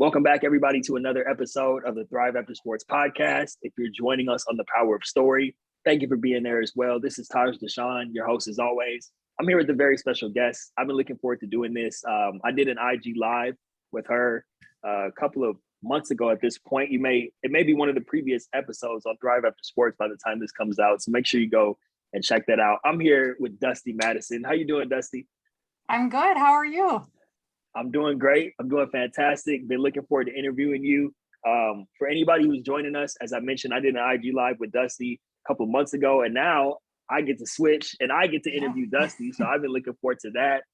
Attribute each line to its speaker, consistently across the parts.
Speaker 1: Welcome back, everybody, to another episode of the Thrive After Sports podcast. If you're joining us on the Power of Story, thank you for being there as well. This is Taj Dashaun, your host as always. I'm here with a very special guest. I've been looking forward to doing this. I did an IG live with her a couple of months ago at this point. It may be one of the previous episodes on Thrive After Sports by the time this comes out. So make sure you go and check that out. I'm here with Dusty Mattison. How you doing, Dusty?
Speaker 2: I'm good. How are you?
Speaker 1: I'm doing great. I'm doing fantastic. Been looking forward to interviewing you. For anybody who's joining us, as I mentioned, I did an IG live with Dusty a couple of months ago, and now I get to switch and I get to interview Dusty. So I've been looking forward to that.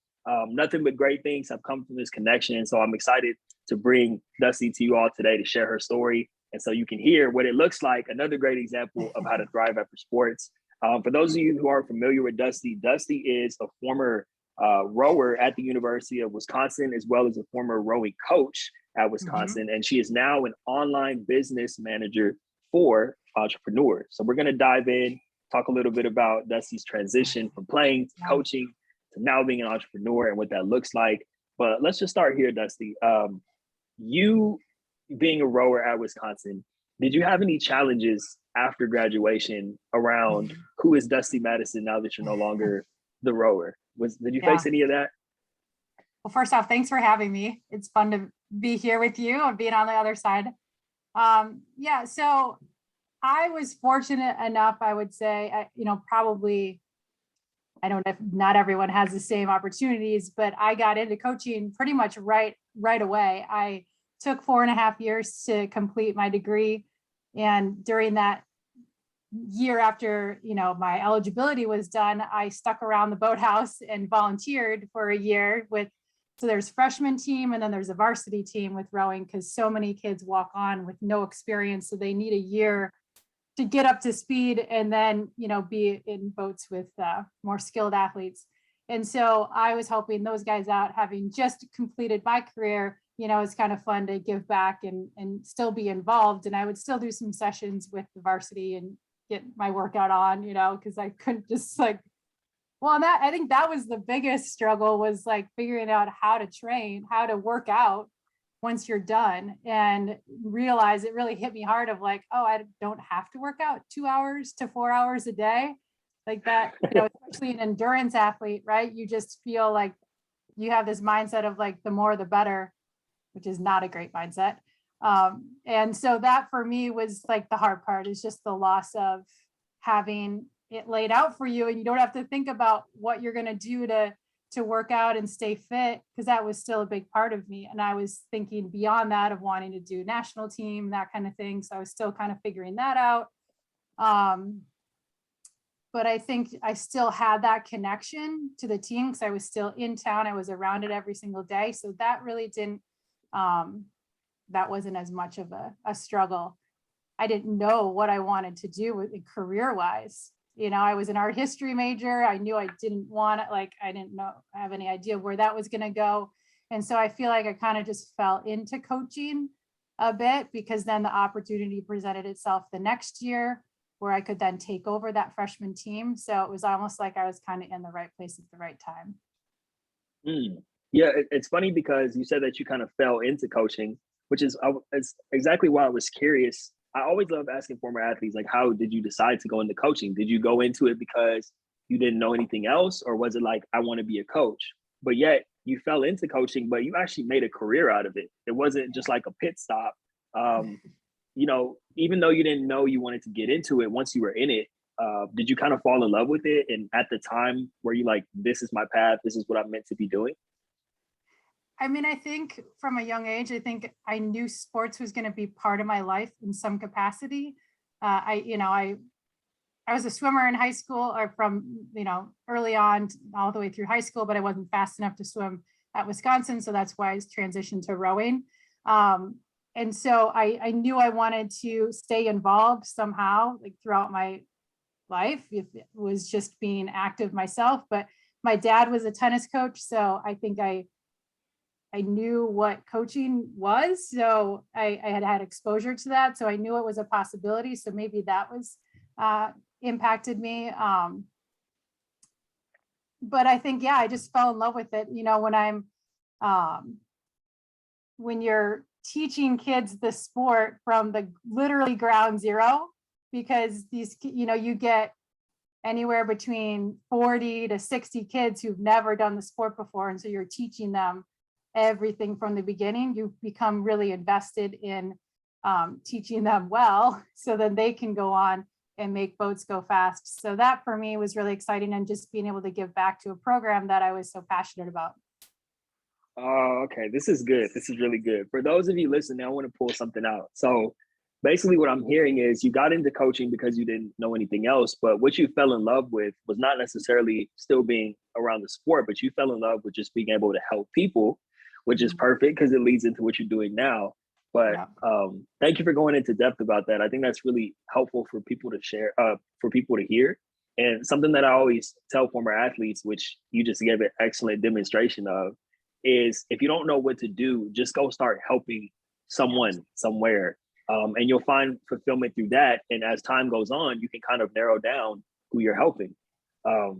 Speaker 1: Nothing but great things have come from this connection. So I'm excited to bring Dusty to you all today to share her story. And so you can hear what it looks like. Another great example of how to thrive after sports. For those of you who aren't familiar with Dusty, Dusty is a former rower at the University of Wisconsin, as well as a former rowing coach at Wisconsin. And she is now an online business manager for entrepreneurs. So we're going to dive in, talk a little bit about Dusty's transition from playing to coaching to now being an entrepreneur and what that looks like. But let's just start here, Dusty. You being a rower at Wisconsin, did you have any challenges after graduation around who is Dusty Mattison now that you're no longer the rower? Did you face any of that?
Speaker 2: Well, first off, thanks for having me. It's fun to be here with you and being on the other side. So I was fortunate enough, I would say, probably, I don't know if not everyone has the same opportunities, but I got into coaching pretty much right away. I took 4.5 years to complete my degree. And during that year after, my eligibility was done, I stuck around the boathouse and volunteered for a year so there's freshman team and then there's a varsity team with rowing because so many kids walk on with no experience. So they need a year to get up to speed and then, be in boats with more skilled athletes. And so I was helping those guys out, having just completed my career. It's kind of fun to give back and still be involved. And I would still do some sessions with the varsity and get my workout on, because I couldn't just I think that was the biggest struggle was figuring out how to train, how to work out once you're done, and realize it really hit me hard of I don't have to work out 2 hours to 4 hours a day like that, especially an endurance athlete, right? You just feel like you have this mindset of the more, the better, which is not a great mindset. And so that for me was the hard part is just the loss of having it laid out for you. And you don't have to think about what you're going to do to work out and stay fit, because that was still a big part of me. And I was thinking beyond that of wanting to do national team, that kind of thing. So I was still kind of figuring that out. But I think I still had that connection to the team because I was still in town. I was around it every single day. So that really didn't, that wasn't as much of a struggle. I didn't know what I wanted to do career-wise. I was an art history major. I knew I didn't want it. I didn't have any idea where that was going to go. And so I feel like I kind of just fell into coaching a bit because then the opportunity presented itself the next year where I could then take over that freshman team. So it was almost like I was kind of in the right place at the right time.
Speaker 1: Yeah, it's funny because you said that you kind of fell into coaching, which is it's exactly why I was curious. I always love asking former athletes, how did you decide to go into coaching? Did you go into it because you didn't know anything else? Or was it I want to be a coach? But yet you fell into coaching, but you actually made a career out of it. It wasn't just a pit stop. Even though you didn't know you wanted to get into it, once you were in it, did you kind of fall in love with it? And at the time, were you this is my path, this is what I'm meant to be doing?
Speaker 2: I mean, I think from a young age, I think I knew sports was going to be part of my life in some capacity. I was a swimmer in high school or from, early on all the way through high school, but I wasn't fast enough to swim at Wisconsin. So that's why I transitioned to rowing. And so I knew I wanted to stay involved somehow, throughout my life. If it was just being active myself, but my dad was a tennis coach. So I think I knew what coaching was. So I had exposure to that. So I knew it was a possibility. So maybe that was impacted me. But I think, I just fell in love with it. When you're teaching kids the sport from the literally ground zero, because these, you get anywhere between 40 to 60 kids who've never done the sport before. And so you're teaching them everything from the beginning. You become really invested in teaching them well, so then they can go on and make boats go fast. So that for me was really exciting, and just being able to give back to a program that I was so passionate about.
Speaker 1: Oh, okay. This is good. This is really good. For those of you listening, I want to pull something out. So basically what I'm hearing is you got into coaching because you didn't know anything else, but what you fell in love with was not necessarily still being around the sport, but you fell in love with just being able to help people, which is perfect because it leads into what you're doing now. But thank you for going into depth about that. I think that's really helpful for people to share, for people to hear. And something that I always tell former athletes, which you just gave an excellent demonstration of, is if you don't know what to do, just go start helping someone somewhere. And you'll find fulfillment through that. And as time goes on, you can kind of narrow down who you're helping. So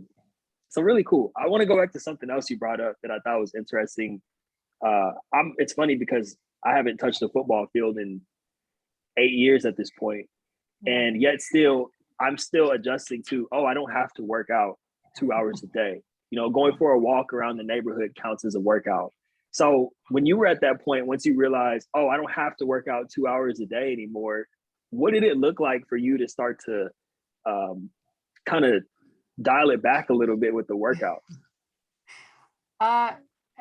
Speaker 1: really cool. I want to go back to something else you brought up that I thought was interesting. It's funny because I haven't touched the football field in 8 years at this point. And yet still, I'm still adjusting to, I don't have to work out 2 hours a day. Going for a walk around the neighborhood counts as a workout. So when you were at that point, once you realized, I don't have to work out 2 hours a day anymore, what did it look like for you to start to kind of dial it back a little bit with the workout?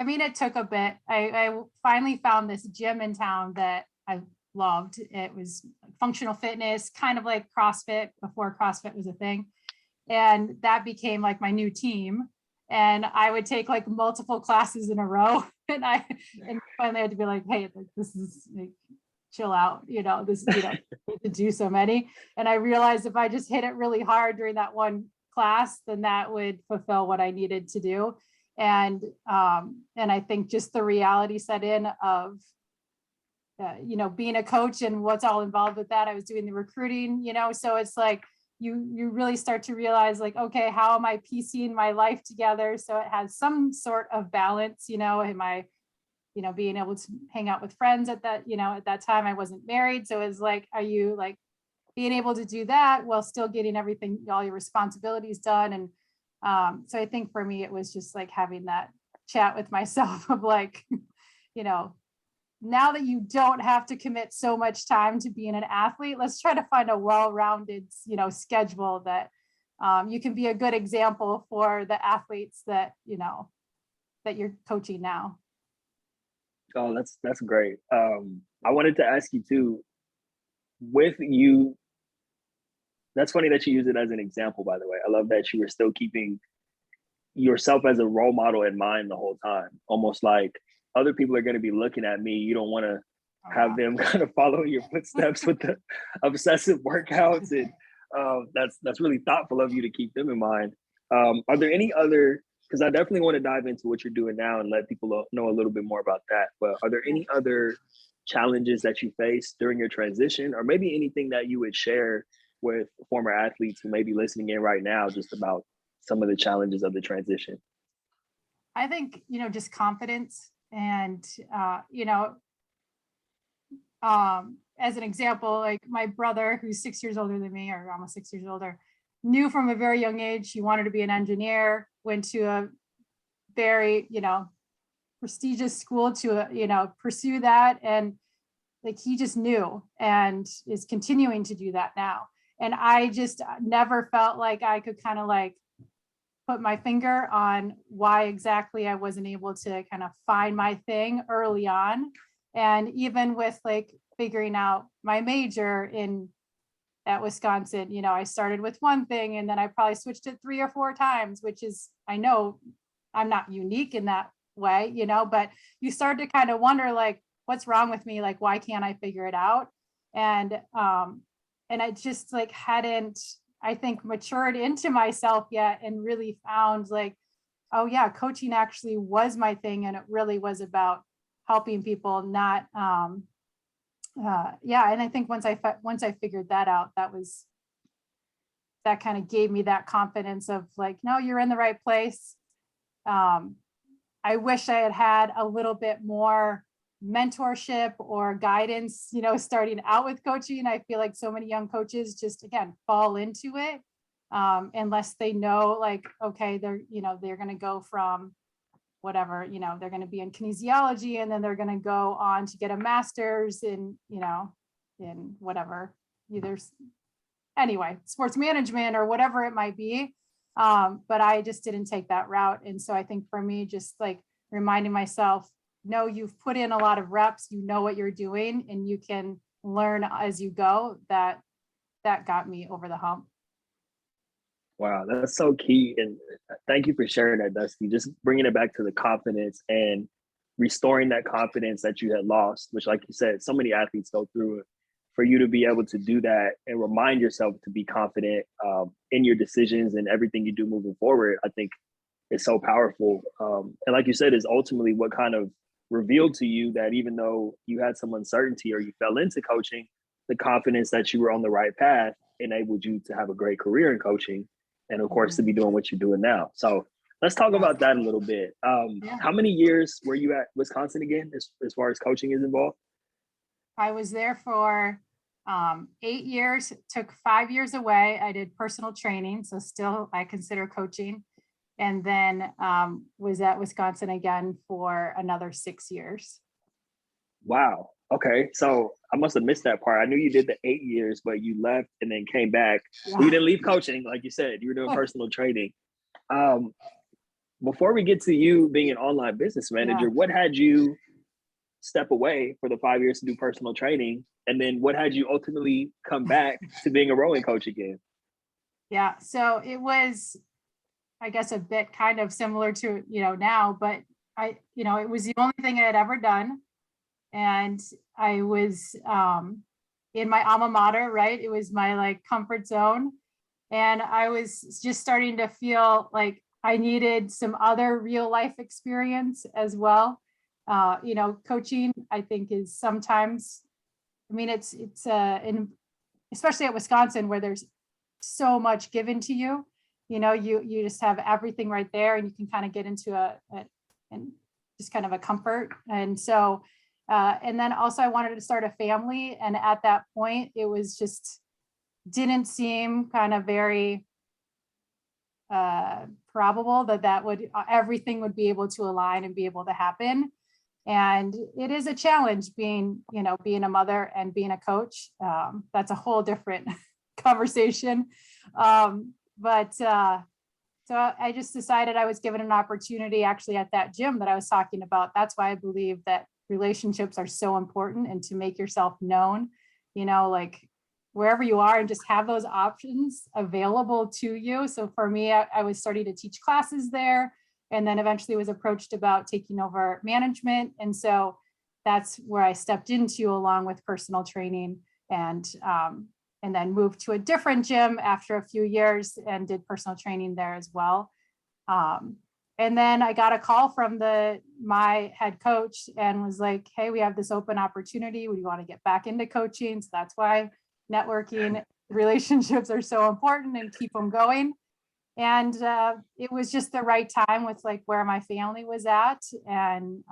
Speaker 2: I mean, it took a bit. I finally found this gym in town that I loved. It was functional fitness, kind of like CrossFit before CrossFit was a thing. And that became like my new team. And I would take like multiple classes in a row. And finally had to be like, hey, this is like, chill out, this, need to do so many. And I realized if I just hit it really hard during that one class, then that would fulfill what I needed to do. And I think just the reality set in of, being a coach and what's all involved with that. I was doing the recruiting, so it's like, you really start to realize like, okay, how am I piecing my life together so it has some sort of balance, am I, being able to hang out with friends at that, at that time I wasn't married. So it's like, are you like being able to do that while still getting everything, all your responsibilities done? And so I think for me, it was just like having that chat with myself of like, now that you don't have to commit so much time to being an athlete, let's try to find a well-rounded, schedule that you can be a good example for the athletes that, that you're coaching now.
Speaker 1: Oh, that's great. I wanted to ask you too, with you, that's funny that you use it as an example, by the way. I love that you were still keeping yourself as a role model in mind the whole time, almost like other people are going to be looking at me. You don't want to have them kind of follow your footsteps with the obsessive workouts. And that's really thoughtful of you to keep them in mind. Are there any other, because I definitely want to dive into what you're doing now and let people know a little bit more about that, but are there any other challenges that you faced during your transition, or maybe anything that you would share with former athletes who may be listening in right now, just about some of the challenges of the transition?
Speaker 2: I think, just confidence. And, as an example, like my brother, who's 6 years older than me, or almost 6 years older, knew from a very young age he wanted to be an engineer, went to a very, prestigious school to, pursue that. And like, he just knew and is continuing to do that now. And I just never felt like I could kind of like put my finger on why exactly I wasn't able to kind of find my thing early on. And even with like figuring out my major at Wisconsin, I started with one thing and then I probably switched it 3 or 4 times, which is, I know I'm not unique in that way, but you start to kind of wonder like, what's wrong with me? Like, why can't I figure it out? And I just like hadn't, I think, matured into myself yet and really found like, oh yeah, coaching actually was my thing. And it really was about helping people, not, and I think once I figured that out, that kind of gave me that confidence of like, no, you're in the right place. I wish I had had a little bit more mentorship or guidance, starting out with coaching. I feel like so many young coaches just, again, fall into it unless they know, like, okay, they're going to go from whatever, they're going to be in kinesiology and then they're going to go on to get a master's in whatever, sports management or whatever it might be. But I just didn't take that route. And so I think for me, just like reminding myself, no, you've put in a lot of reps, you know what you're doing, and you can learn as you go. That got me over the hump.
Speaker 1: Wow, that's so key. And thank you for sharing that, Dusty. Just bringing it back to the confidence and restoring that confidence that you had lost, which, like you said, so many athletes go through it. For you to be able to do that and remind yourself to be confident in your decisions and everything you do moving forward, I think is so powerful. And like you said, is ultimately what kind of revealed to you that even though you had some uncertainty or you fell into coaching, the confidence that you were on the right path enabled you to have a great career in coaching. And of course, to be doing what you're doing now. So let's talk about that a little bit. How many years were you at Wisconsin again, as far as coaching is involved?
Speaker 2: I was there for 8 years, took 5 years away. I did personal training, so still I consider coaching. And then was at Wisconsin again for another 6 years.
Speaker 1: Wow. Okay. So I must have missed that part. I knew you did the 8 years, but you left and then came back. Yeah. Well, you didn't leave coaching, like you said. You were doing personal training. Before we get to you being an online business manager, what had you step away for the 5 years to do personal training? And then what had you ultimately come back to being a rowing coach again?
Speaker 2: Yeah. So it was, I guess, a bit kind of similar to, now, but it was the only thing I had ever done. And I was in my alma mater, right? It was my like comfort zone. And I was just starting to feel like I needed some other real life experience as well. Coaching, I think, is sometimes, it's especially at Wisconsin, where there's so much given to you, you just have everything right there, and you can kind of get into and just kind of a comfort. And so, and then also I wanted to start a family. And at that point, it was just, didn't seem kind of very probable that everything would be able to align and be able to happen. And it is a challenge being a mother and being a coach. That's a whole different conversation. So I just decided I was given an opportunity actually at that gym that I was talking about. That's why I believe that relationships are so important, and to make yourself known, like wherever you are, and just have those options available to you. So for me, I was starting to teach classes there, and then eventually was approached about taking over management. And so that's where I stepped into, along with personal training, and then moved to a different gym after a few years and did personal training there as well. And then I got a call from my head coach and was like, hey, we have this open opportunity. We want to get back into coaching. So that's why networking relationships are so important, and keep them going. And it was just the right time with like where my family was at, and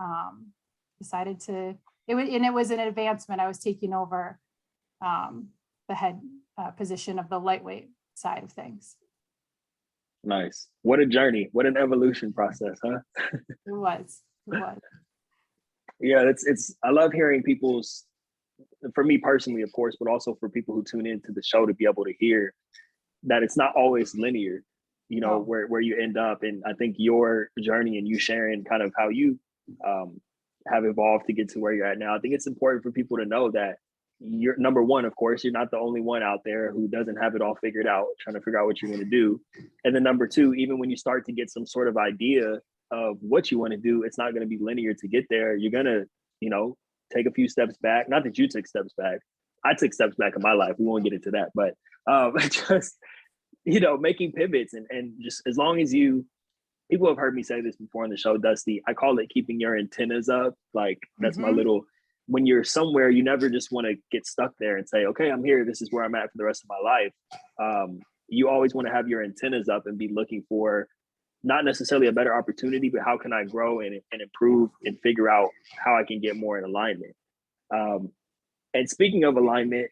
Speaker 2: decided it was an advancement. I was taking over the head position of the lightweight side of things.
Speaker 1: Nice. What a journey. What an evolution process, huh?
Speaker 2: It was.
Speaker 1: Yeah, it's I love hearing people's, for me personally, of course, but also for people who tune into the show, to be able to hear that it's not always linear, where you end up. And I think your journey and you sharing kind of how you have evolved to get to where you're at now, I think it's important for people to know that you're, number one, of course, you're not the only one out there who doesn't have it all figured out, trying to figure out what you're going to do. And then number two, even when you start to get some sort of idea of what you want to do, it's not going to be linear to get there. You're going to, take a few steps back. Not that you took steps back. I took steps back in my life. We won't get into that, but just, making pivots and just as long as people have heard me say this before on the show, Dusty, I call it keeping your antennas up. Like that's my little, when you're somewhere, you never just want to get stuck there and say, okay, I'm here. This is where I'm at for the rest of my life. You always want to have your antennas up and be looking for not necessarily a better opportunity, but how can I grow and improve and figure out how I can get more in alignment. And speaking of alignment,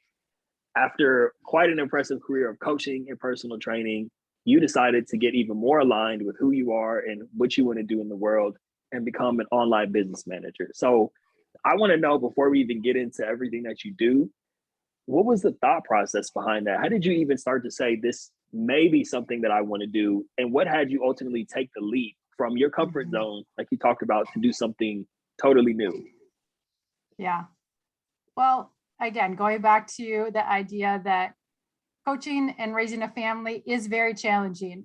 Speaker 1: after quite an impressive career of coaching and personal training, you decided to get even more aligned with who you are and what you want to do in the world and become an online business manager. So I want to know, before we even get into everything that you do, what was the thought process behind that? How did you even start to say this may be something that I want to do? And what had you ultimately take the leap from your comfort zone, like you talked about, to do something totally new?
Speaker 2: Yeah. Well, again, going back to the idea that coaching and raising a family is very challenging.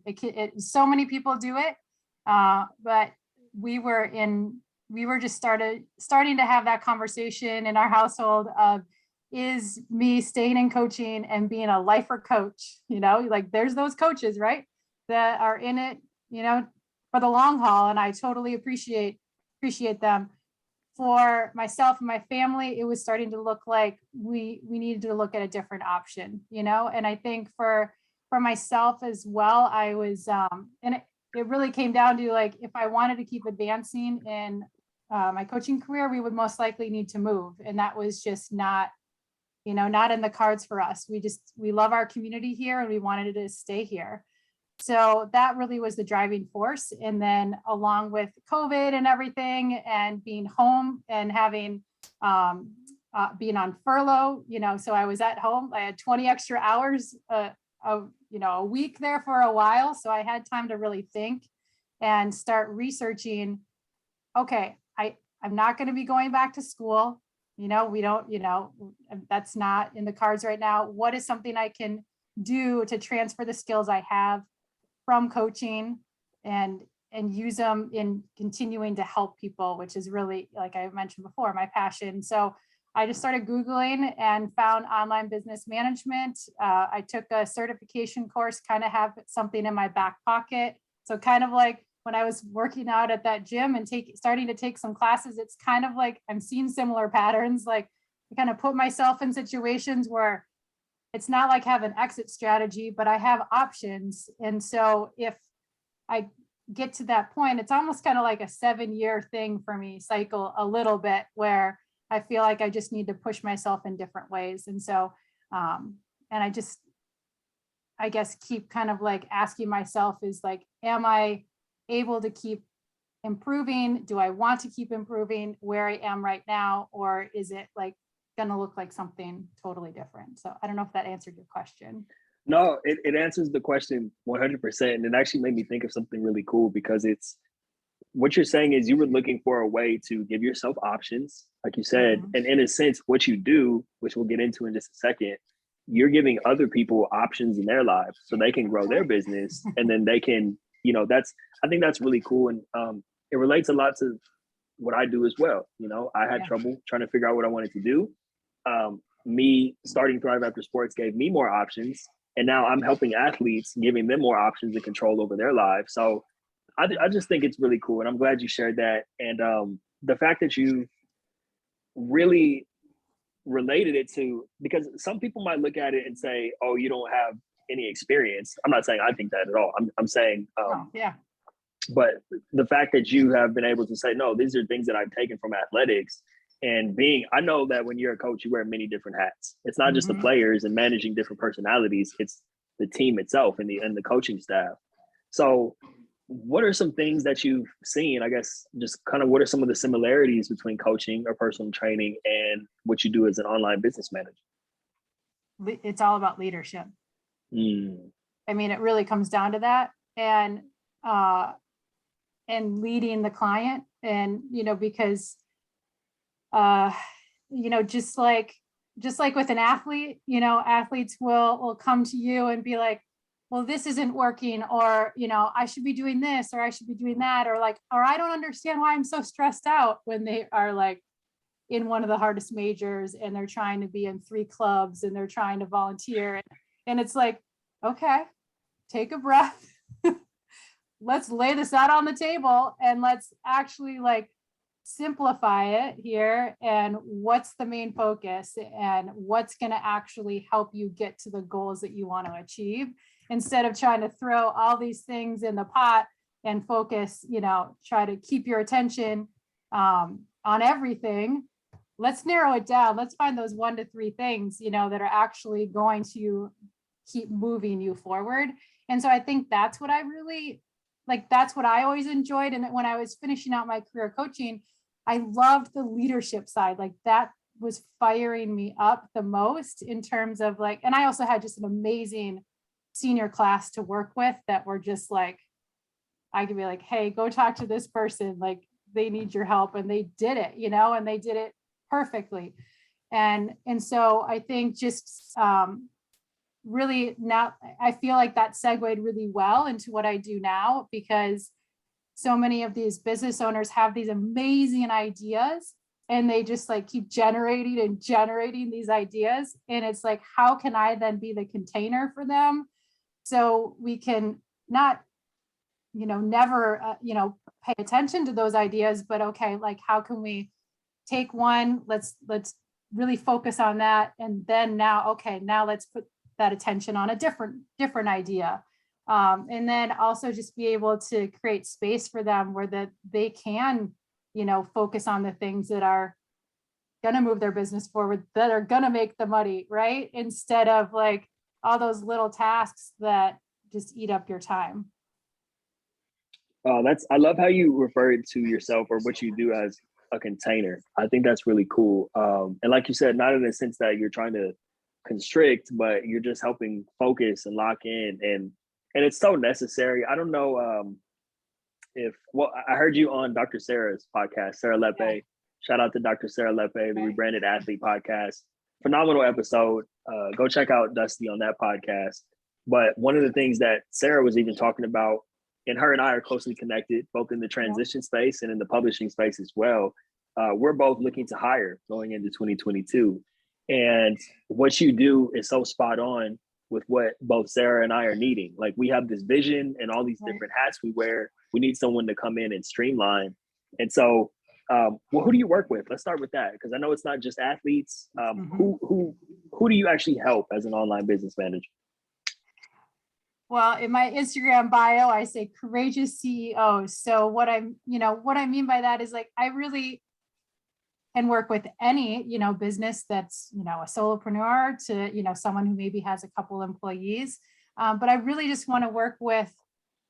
Speaker 2: So many people do it, but we were just starting to have that conversation in our household of, is me staying in coaching and being a lifer coach, like there's those coaches, right, that are in it, for the long haul. And I totally appreciate them. For myself and my family, it was starting to look like we needed to look at a different option, and I think for myself as well, I was, and it really came down to, like, if I wanted to keep advancing in my coaching career, we would most likely need to move. And that was just not in the cards for us. We love our community here and we wanted to stay here. So that really was the driving force. And then along with COVID and everything, and being home and having, being on furlough, so I was at home. I had 20 extra hours, a week there for a while. So I had time to really think and start researching, okay, I'm not going to be going back to school. We don't, that's not in the cards right now. What is something I can do to transfer the skills I have from coaching and use them in continuing to help people, which is really, like I mentioned before, my passion. So I just started Googling and found online business management. I took a certification course, kind of have something in my back pocket. So kind of like when I was working out at that gym and starting to take some classes, it's kind of like I'm seeing similar patterns. Like I kind of put myself in situations where it's not like I have an exit strategy, but I have options. And so if I get to that point, it's almost kind of like a 7-year thing for me, cycle a little bit, where I feel like I just need to push myself in different ways. And so, and I guess keep kind of like asking myself is like, am I able to keep improving? Do I want to keep improving where I am right now? Or is it like going to look like something totally different? So I don't know if that answered your question.
Speaker 1: No, it answers the question 100%. And it actually made me think of something really cool, because it's what you're saying is you were looking for a way to give yourself options, like you said. And in a sense, what you do, which we'll get into in just a second, you're giving other people options in their lives so they can grow their business, and then they can, I think that's really cool. And it relates a lot to what I do as well. I had trouble trying to figure out what I wanted to do. Me starting Thrive After Sports gave me more options. And now I'm helping athletes, giving them more options and control over their lives. So I just think it's really cool. And I'm glad you shared that. And the fact that you really related it to, because some people might look at it and say, oh, you don't have any experience. I'm not saying I think that at all. I'm saying, but the fact that you have been able to say, no, these are things that I've taken from athletics. And I know that when you're a coach, you wear many different hats. It's not just the players and managing different personalities. It's the team itself and the coaching staff. So what are some things that you've seen, I guess, just kind of what are some of the similarities between coaching or personal training and what you do as an online business manager?
Speaker 2: It's all about leadership. I mean, it really comes down to that. And leading the client, and, because just like with an athlete, athletes will come to you and be like, well, this isn't working, or, I should be doing this, or I should be doing that, or I don't understand why I'm so stressed out, when they are like in one of the hardest majors and they're trying to be in 3 clubs and they're trying to volunteer. And it's like, okay, take a breath. Let's lay this out on the table and let's actually simplify it here. And what's the main focus and what's going to actually help you get to the goals that you want to achieve, instead of trying to throw all these things in the pot and focus, try to keep your attention on everything. Let's narrow it down. Let's find those 1 to 3 things, that are actually going to keep moving you forward. And so I think that's what I really that's what I always enjoyed. And when I was finishing out my career coaching, I loved the leadership side. That was firing me up the most in terms of and I also had just an amazing senior class to work with that were just I could be hey, go talk to this person. They need your help. And they did it, and they did it perfectly. And so I think just really now I feel that segued really well into what I do now, because so many of these business owners have these amazing ideas and they just keep generating and generating these ideas. And it's how can I then be the container for them so we can not, never, pay attention to those ideas, but okay, how can we take one, let's really focus on that. And then now let's put that attention on a different idea. And then also just be able to create space for them where that they can, focus on the things that are going to move their business forward, that are going to make the money, right? Instead of all those little tasks that just eat up your time.
Speaker 1: I love how you referred to yourself or what you do as a container. I think that's really cool. And like you said, not in the sense that you're trying to constrict, but you're just helping focus and lock in. And it's so necessary. I don't know I heard you on Dr. Sarah's podcast, Sarah Lepe. Yeah. Shout out to Dr. Sarah Lepe, the Rebranded Athlete podcast. Phenomenal episode. Go check out Dusty on that podcast. But one of the things that Sarah was even talking about, and her and I are closely connected, both in the transition space and in the publishing space as well. We're both looking to hire going into 2022. And what you do is so spot on with what both Sarah and I are needing. We have this vision and all these different hats we wear. We need someone to come in and streamline. And so, who do you work with? Let's start with that, because I know it's not just athletes. Who do you actually help as an online business manager?
Speaker 2: Well, in my Instagram bio, I say courageous CEOs. So what I mean by that is I really can work with any, business that's, a solopreneur to, someone who maybe has a couple employees. But I really just want to work with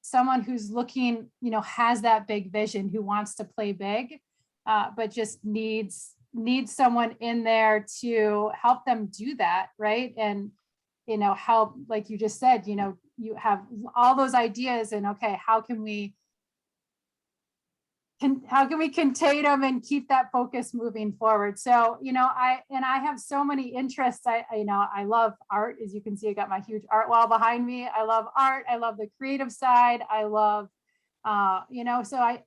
Speaker 2: someone who's looking, has that big vision, who wants to play big, but just needs someone in there to help them do that. Right. And, help, like you just said, you have all those ideas and okay, how can we contain them and keep that focus moving forward? So, I have so many interests. I love art. As you can see, I got my huge art wall behind me. I love art. I love the creative side. I love, so I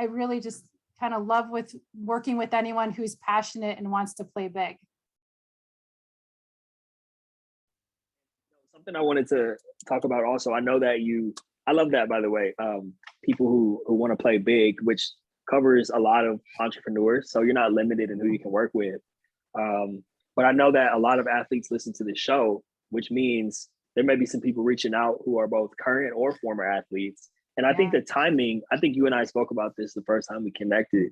Speaker 2: really just kind of love working with anyone who's passionate and wants to play big.
Speaker 1: Something I wanted to talk about also, I know that I love that, by the way, people who want to play big, which covers a lot of entrepreneurs. So you're not limited in who you can work with. But I know that a lot of athletes listen to this show, which means there may be some people reaching out who are both current or former athletes. And I think the timing, I think you and I spoke about this the first time we connected.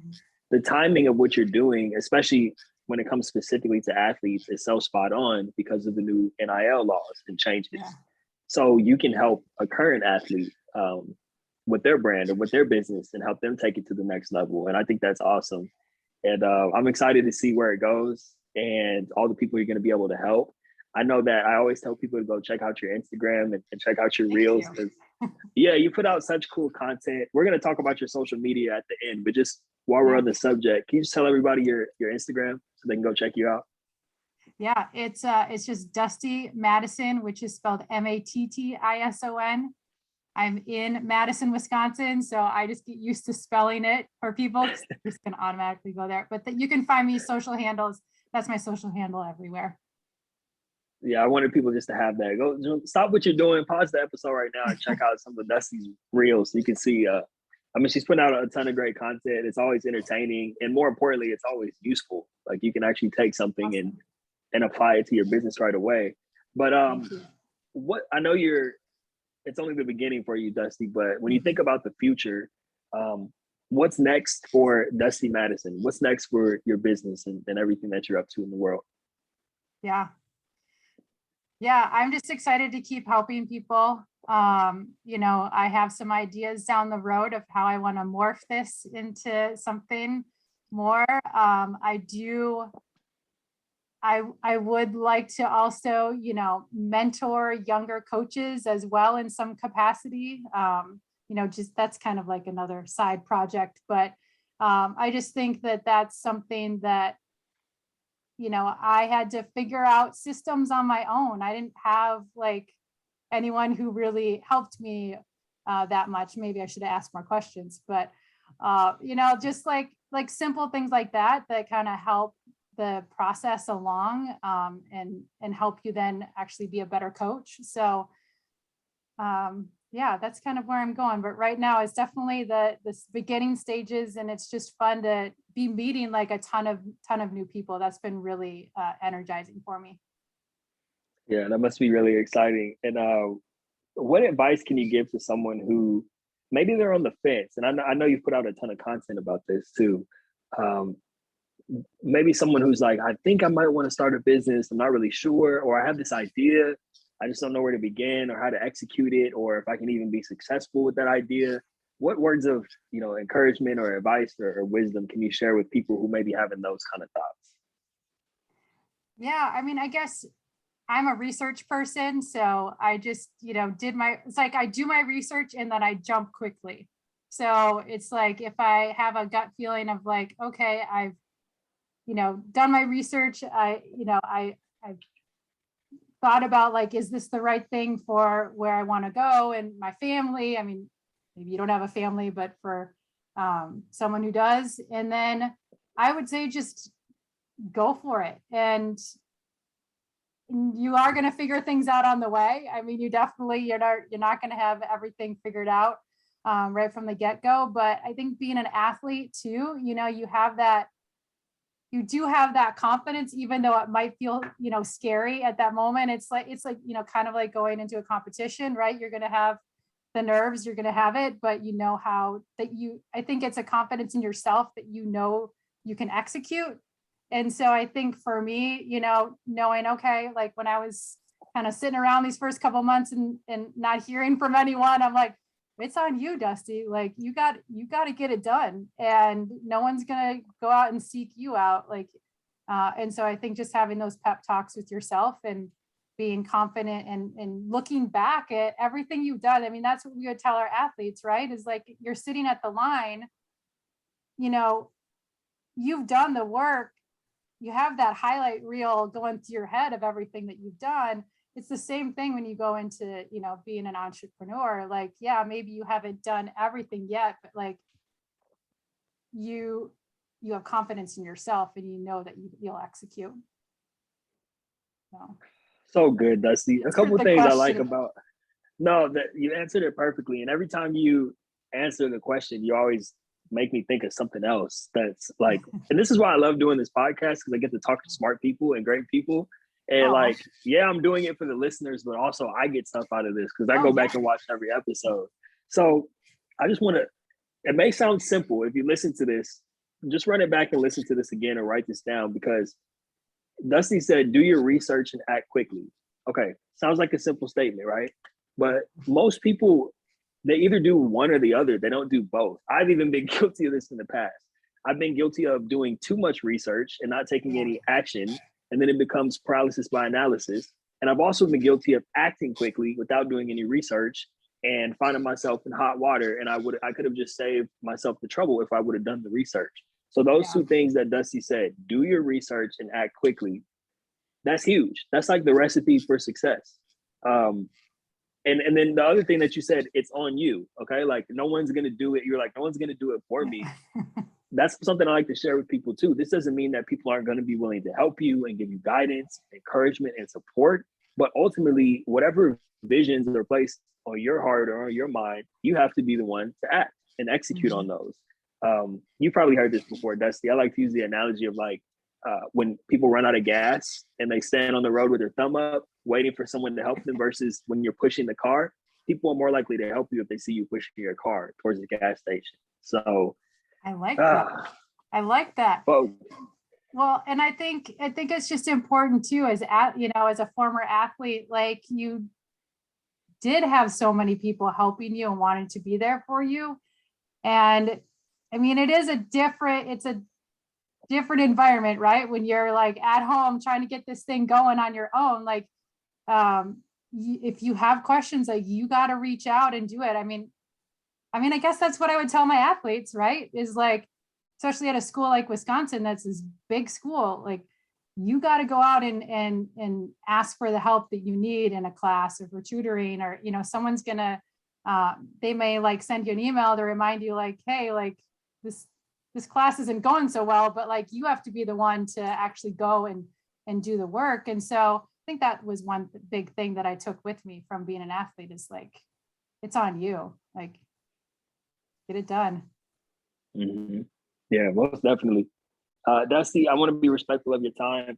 Speaker 1: The timing of what you're doing, especially when it comes specifically to athletes, is so spot on because of the new NIL laws and changes. Yeah. So you can help a current athlete with their brand or with their business and help them take it to the next level. And I think that's awesome. And I'm excited to see where it goes and all the people you're going to be able to help. I know that I always tell people to go check out your Instagram and check out your reels. You put out such cool content. We're going to talk about your social media at the end, but just while we're on the subject, can you just tell everybody your Instagram so they can go check you out?
Speaker 2: Yeah, it's just Dusty Mattison, which is spelled Mattison. I'm in Madison, Wisconsin, so I just get used to spelling it for people. Just can automatically go there. But you can find me social handles. That's my social handle everywhere.
Speaker 1: Yeah, I wanted people just to have that. Go stop what you're doing, pause the episode right now, and check out some of Dusty's reels so you can see. She's putting out a ton of great content. It's always entertaining, and more importantly, it's always useful. Like you can actually take something and apply it to your business right away. But what I know you're it's only the beginning for you, Dusty. But when you think about the future, what's next for Dusty Mattison? What's next for your business and everything that you're up to in the world?
Speaker 2: Yeah. Yeah, I'm just excited to keep helping people. I have some ideas down the road of how I want to morph this into something more. I would like to also, mentor younger coaches as well in some capacity. Just that's kind of like another side project, but I just think that that's something that, I had to figure out systems on my own. I didn't have like anyone who really helped me that much. Maybe I should have asked more questions, but just like simple things like that kind of help the process along and help you then actually be a better coach. So yeah, that's kind of where I'm going. But right now it's definitely this beginning stages, and it's just fun to be meeting like a ton of new people. That's been really energizing for me.
Speaker 1: Yeah, that must be really exciting. And what advice can you give to someone who maybe they're on the fence? And I know you've put out a ton of content about this too. Maybe someone who's like, I think I might want to start a business. I'm not really sure, or I have this idea. I just don't know where to begin or how to execute it, or if I can even be successful with that idea. What words of, encouragement or advice or wisdom can you share with people who may be having those kind of thoughts?
Speaker 2: Yeah, I mean, I guess I'm a research person, so I just, it's like I do my research and then I jump quickly. So it's like if I have a gut feeling of like, okay, I've, done my research, I've thought about like, is this the right thing for where I want to go and my family? I mean, maybe you don't have a family, but for someone who does, and then I would say just go for it. And you are going to figure things out on the way. I mean, you're not going to have everything figured out right from the get-go. But I think being an athlete too, you do have that confidence, even though it might feel, scary at that moment. It's like, kind of like going into a competition, right? You're going to have the nerves, you're going to have it, but I think it's a confidence in yourself that, you can execute. And so I think for me, knowing, okay, like when I was kind of sitting around these first couple of months and not hearing from anyone, I'm like, it's on you, Dusty. Like you got to get it done, and no one's going to go out and seek you out. Like, and so I think just having those pep talks with yourself and being confident and looking back at everything you've done. I mean, that's what we would tell our athletes, right? Is like, you're sitting at the line, you've done the work. You have that highlight reel going through your head of everything that you've done. It's the same thing when you go into, being an entrepreneur. Like, yeah, maybe you haven't done everything yet, but like you have confidence in yourself and you know that you'll execute.
Speaker 1: So good, Dusty. A couple of things I like about, no, that you answered it perfectly. And every time you answer the question, you always make me think of something else that's like, and this is why I love doing this podcast, because I get to talk to smart people and great people. And like, yeah, I'm doing it for the listeners, but also I get stuff out of this because I go back and watch every episode. So I just want to, it may sound simple. If you listen to this, just run it back and listen to this again or write this down, because Dusty said, do your research and act quickly. Okay. Sounds like a simple statement, right? But most people, they either do one or the other. They don't do both. I've even been guilty of this in the past. I've been guilty of doing too much research and not taking any action. And then it becomes paralysis by analysis. And I've also been guilty of acting quickly without doing any research and finding myself in hot water. And I could have just saved myself the trouble if I would have done the research. So those two things that Dusty said, do your research and act quickly. That's huge. That's like the recipe for success. And then the other thing that you said, it's on you. Okay. Like no one's going to do it. You're like, no one's going to do it for me. That's something I like to share with people too. This doesn't mean that people aren't going to be willing to help you and give you guidance, encouragement, and support. But ultimately, whatever visions are placed on your heart or on your mind, you have to be the one to act and execute on those. You probably heard this before, Dusty. I like to use the analogy of like when people run out of gas and they stand on the road with their thumb up, waiting for someone to help them versus when you're pushing the car. people are more likely to help you if they see you pushing your car towards the gas station. So
Speaker 2: I like that. I like that.
Speaker 1: Well,
Speaker 2: Well, and I think it's just important too, as as a former athlete, like you did have so many people helping you and wanting to be there for you. And I mean, it's a different environment, right? When you're like at home trying to get this thing going on your own, like if you have questions, like you got to reach out and do it. I mean, I guess that's what I would tell my athletes, right? Is like, especially at a school like Wisconsin, that's this big school, like you got to go out and ask for the help that you need in a class or for tutoring, or, someone's going to, they may like send you an email to remind you like, hey, like this class isn't going so well, but like you have to be the one to actually go and do the work. And so I think that was one big thing that I took with me from being an athlete, is like, it's on you, like get it done.
Speaker 1: mm-hmm. Yeah, most definitely. Dusty, I want to be respectful of your time.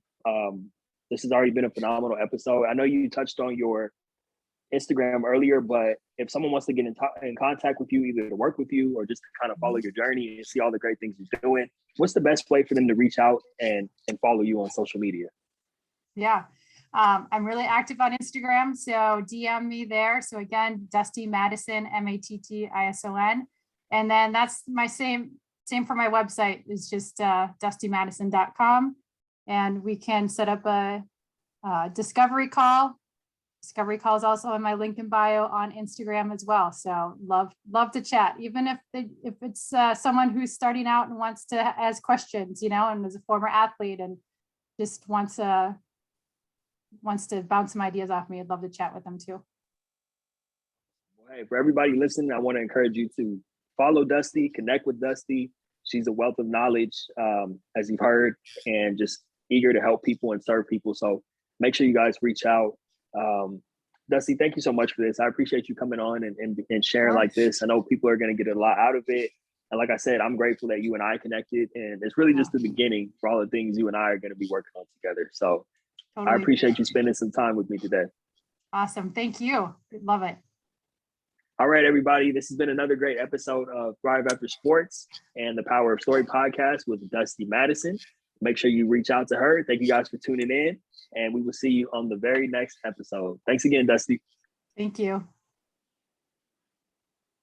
Speaker 1: This has already been a phenomenal episode. I know you touched on your Instagram earlier, but if someone wants to get in contact with you, either to work with you or just to kind of follow your journey and see all the great things you're doing, what's the best way for them to reach out and follow you on social media?
Speaker 2: Yeah. I'm really active on Instagram, so DM me there. So again, Dusty Mattison, Mattison. And then that's my same for my website, is just dustymadison.com. And we can set up a discovery call. Discovery call is also in my link in bio on Instagram as well. So love to chat, even if it's someone who's starting out and wants to ask questions, and is a former athlete and just wants to bounce some ideas off me. I'd love to chat with them too.
Speaker 1: Hey, for everybody listening, I want to encourage you to follow Dusty, connect with Dusty. She's a wealth of knowledge, as you've heard, and just eager to help people and serve people. So make sure you guys reach out. Dusty, thank you so much for this. I appreciate you coming on and sharing like this. I know people are going to get a lot out of it. And like I said, I'm grateful that you and I connected. And it's really just the beginning for all the things you and I are going to be working on together. So totally. I appreciate you spending some time with me today.
Speaker 2: Awesome. Thank you. Love it.
Speaker 1: All right, everybody. This has been another great episode of Thrive After Sports and the Power of Story podcast with Dusty Mattison. Make sure you reach out to her. Thank you guys for tuning in, and we will see you on the very next episode. Thanks again, Dusty.
Speaker 2: Thank you.